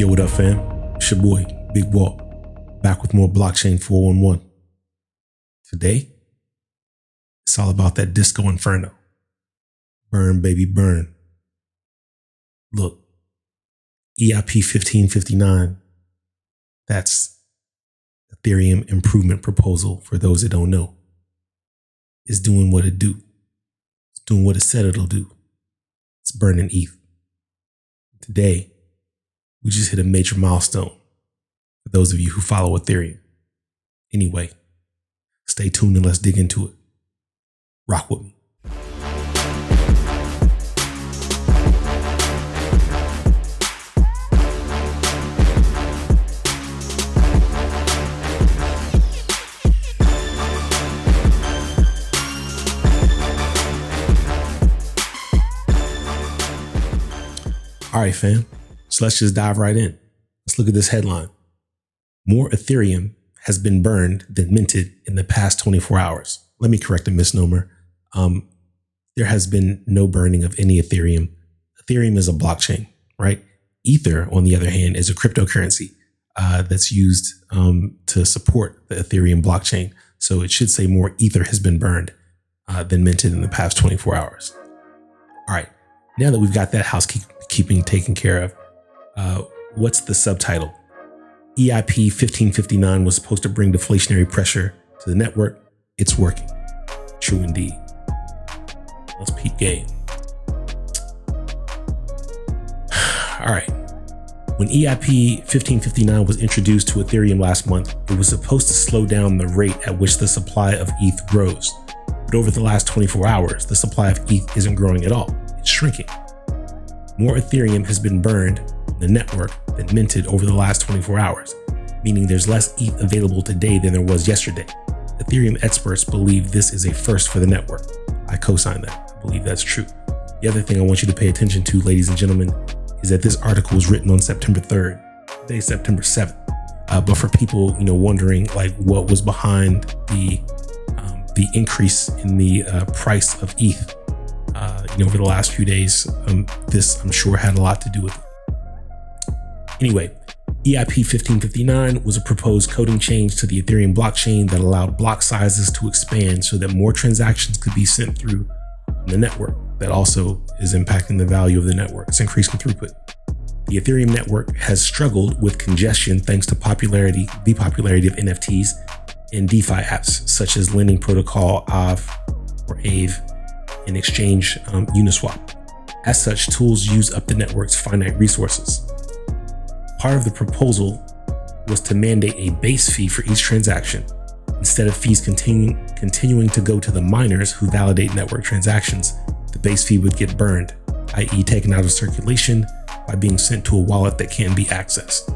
Yo, what up, fam? It's your boy, Big Walt, back with more Blockchain 411. Today, it's all about that disco inferno. Burn, baby, burn. Look, EIP-1559, that's Ethereum improvement proposal for those that don't know. It's doing what it do. It's doing what it said it'll do. It's burning ETH. Today, we just hit a major milestone for those of you who follow Ethereum. Anyway, stay tuned and let's dig into it. Rock with me. All right, fam. So let's just dive right in. Let's look at this headline. More Ethereum has been burned than minted in the past 24 hours. Let me correct a misnomer. There has been no burning of any Ethereum. Ethereum is a blockchain, right? Ether, on the other hand, is a cryptocurrency that's used to support the Ethereum blockchain. So it should say more Ether has been burned than minted in the past 24 hours. All right. Now that we've got that housekeeping taken care of, what's the subtitle? EIP-1559 was supposed to bring deflationary pressure to the network. It's working. True indeed. Let's peep game. All right. When EIP-1559 was introduced to Ethereum last month, it was supposed to slow down the rate at which the supply of ETH grows. But over the last 24 hours, the supply of ETH isn't growing at all. It's shrinking. More Ethereum has been burned on the network than minted over the last 24 hours, meaning there's less ETH available today than there was yesterday. Ethereum experts believe this is a first for the network. I co-sign that. I believe that's true. The other thing I want you to pay attention to, ladies and gentlemen, is that this article was written on September 3rd. Today is September 7th. But for people, wondering like what was behind the increase in the price of ETH, over the last few days, this I'm sure had a lot to do with it. Anyway, EIP-1559 was a proposed coding change to the Ethereum blockchain that allowed block sizes to expand so that more transactions could be sent through the network. That also is impacting the value of the network. It's increasing throughput. The Ethereum network has struggled with congestion thanks to the popularity of NFTs and DeFi apps such as lending protocol Aave and exchange Uniswap. As such, tools use up the network's finite resources. Part of the proposal was to mandate a base fee for each transaction. Instead of fees continuing to go to the miners who validate network transactions, the base fee would get burned, i.e. taken out of circulation by being sent to a wallet that can't be accessed.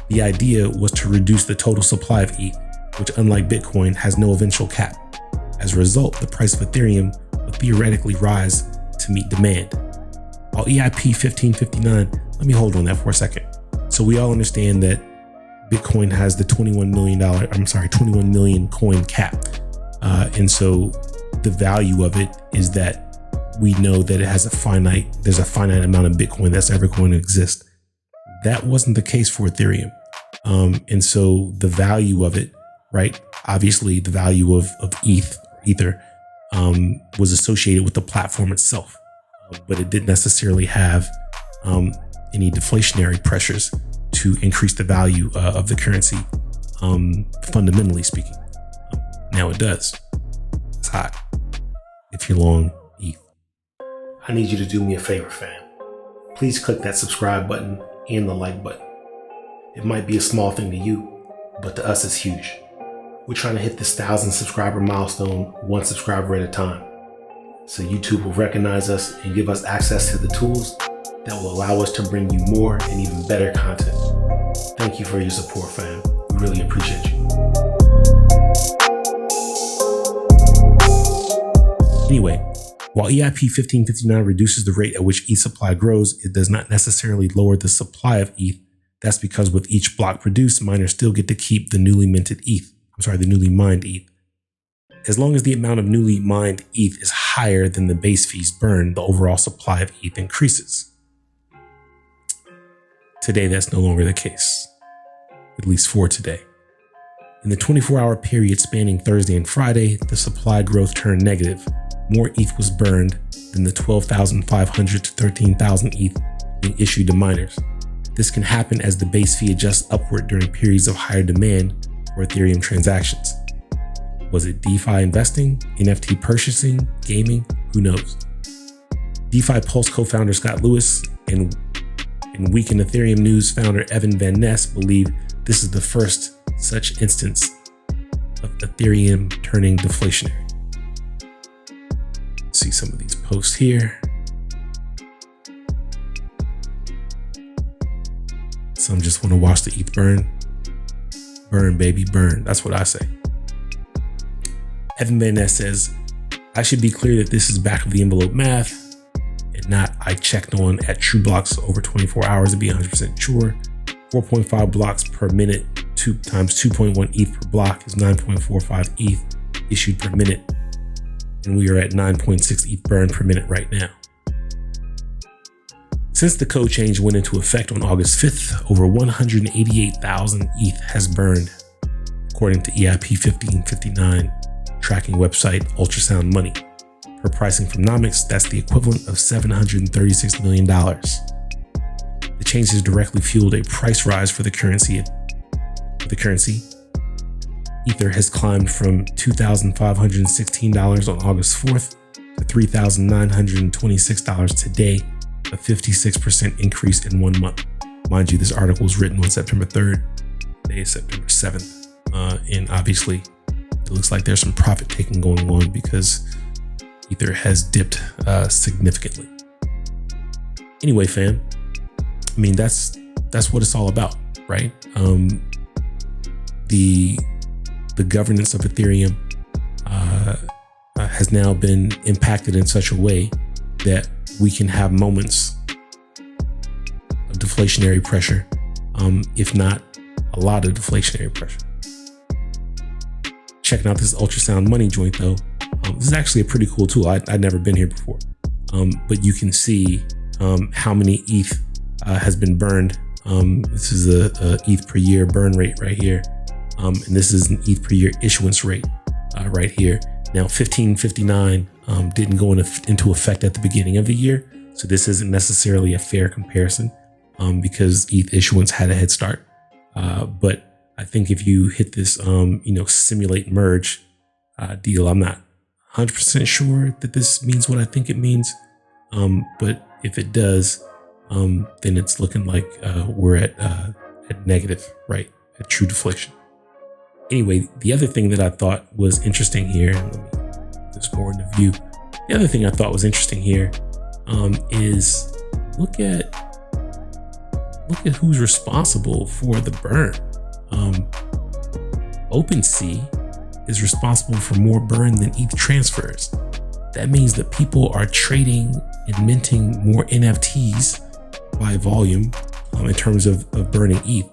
The idea was to reduce the total supply of ETH, which unlike Bitcoin has no eventual cap. As a result, the price of Ethereum would theoretically rise to meet demand. While EIP-1559, let me hold on that for a second. So we all understand that Bitcoin has the 21 million coin cap. And so the value of it is that we know that there's a finite amount of Bitcoin that's ever going to exist. That wasn't the case for Ethereum. And so the value of it, right? Obviously the value of Ether was associated with the platform itself, but it didn't necessarily have any deflationary pressures to increase the value of the currency, fundamentally speaking. Now it does. It's hot. If you're long ETH. I need you to do me a favor, fam. Please click that subscribe button and the like button. It might be a small thing to you, but to us it's huge. We're trying to hit this 1,000 subscriber milestone, one subscriber at a time. So YouTube will recognize us and give us access to the tools that will allow us to bring you more and even better content. Thank you for your support, fam. We really appreciate you. Anyway, while EIP-1559 reduces the rate at which ETH supply grows, it does not necessarily lower the supply of ETH. That's because with each block produced, miners still get to keep the newly minted ETH. The newly mined ETH. As long as the amount of newly mined ETH is higher than the base fees burned, the overall supply of ETH increases. Today, that's no longer the case, at least for today. In the 24-hour period spanning Thursday and Friday, the supply growth turned negative. More ETH was burned than the 12,500 to 13,000 ETH being issued to miners. This can happen as the base fee adjusts upward during periods of higher demand for Ethereum transactions. Was it DeFi investing, NFT purchasing, gaming? Who knows? DeFi Pulse co-founder Scott Lewis and Weekend Ethereum News founder Evan Van Ness believe this is the first such instance of Ethereum turning deflationary. See some of these posts here. Some just want to watch the ETH burn. Burn, baby, burn. That's what I say. Evan Van Ness says, I should be clear that this is back of the envelope math and not I checked on at True Blocks over 24 hours to be 100% sure. 4.5 blocks per minute times 2.1 ETH per block is 9.45 ETH issued per minute. And we are at 9.6 ETH burn per minute right now. Since the code change went into effect on August 5th, over 188,000 ETH has burned, according to EIP-1559 tracking website Ultrasound Money. Per pricing from Nomics, that's the equivalent of $736 million. The change has directly fueled a price rise for the currency. Ether has climbed from $2,516 on August 4th to $3,926 today, a 56% increase in 1 month. Mind you, this article was written on September 3rd. Today is September 7th. And obviously, it looks like there's some profit taking going on because Ether has dipped significantly. Anyway, fam, I mean, that's what it's all about, right? The governance of Ethereum has now been impacted in such a way that we can have moments of deflationary pressure, if not a lot of deflationary pressure. Checking out this Ultrasound Money joint though, this is actually a pretty cool tool. I'd never been here before, but you can see how many ETH has been burned. This is a ETH per year burn rate right here, and this is an ETH per year issuance rate right here. Now 1559 didn't go into effect at the beginning of the year, so this isn't necessarily a fair comparison because ETH issuance had a head start. But I think if you hit this, simulate merge deal, I'm not 100% sure that this means what I think it means. But if it does, then it's looking like we're at negative, right? At true deflation. Anyway, the other thing that I thought was interesting here, let me put this more in the view. The other thing I thought was interesting here is look at who's responsible for the burn. OpenSea is responsible for more burn than ETH transfers. That means that people are trading and minting more NFTs by volume in terms of burning ETH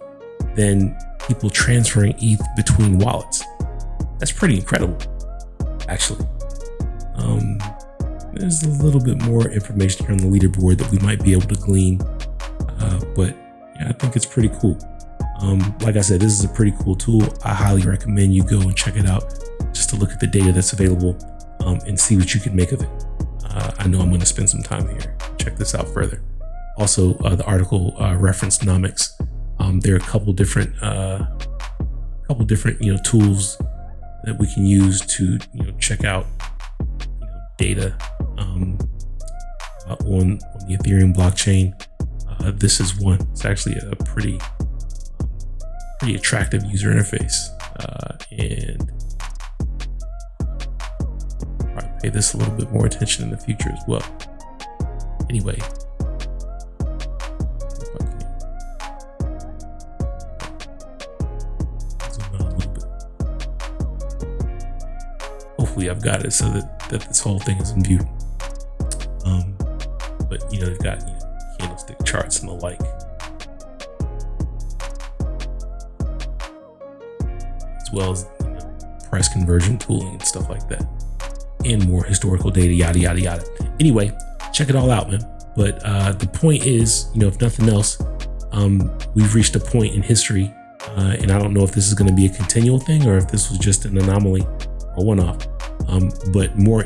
than people transferring ETH between wallets. That's pretty incredible, actually. There's a little bit more information here on the leaderboard that we might be able to glean, but yeah, I think it's pretty cool. Like I said, this is a pretty cool tool. I highly recommend you go and check it out just to look at the data that's available and see what you can make of it. I know I'm going to spend some time here. Check this out further. Also, the article referenced Nomics. There are a couple different tools that we can use to check out data on the Ethereum blockchain. This is one. It's actually a pretty attractive user interface, and probably pay this a little bit more attention in the future as well. Anyway, zoom out a little bit. Hopefully I've got it so that this whole thing is in view. But they've got candlestick charts and the like. As well as price conversion tooling and stuff like that, and more historical data, yada yada yada. Anyway, check it all out, man. But the point is, if nothing else, we've reached a point in history, and I don't know if this is going to be a continual thing or if this was just an anomaly or one-off. But more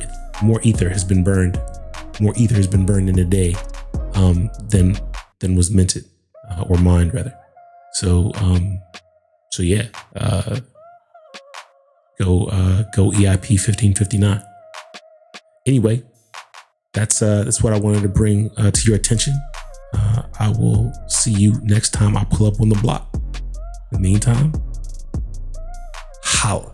ether has been burned. More ether has been burned in a day than was minted or mined rather. So yeah, go EIP-1559. Anyway, that's what I wanted to bring to your attention. I will see you next time I pull up on the block. In the meantime, holla.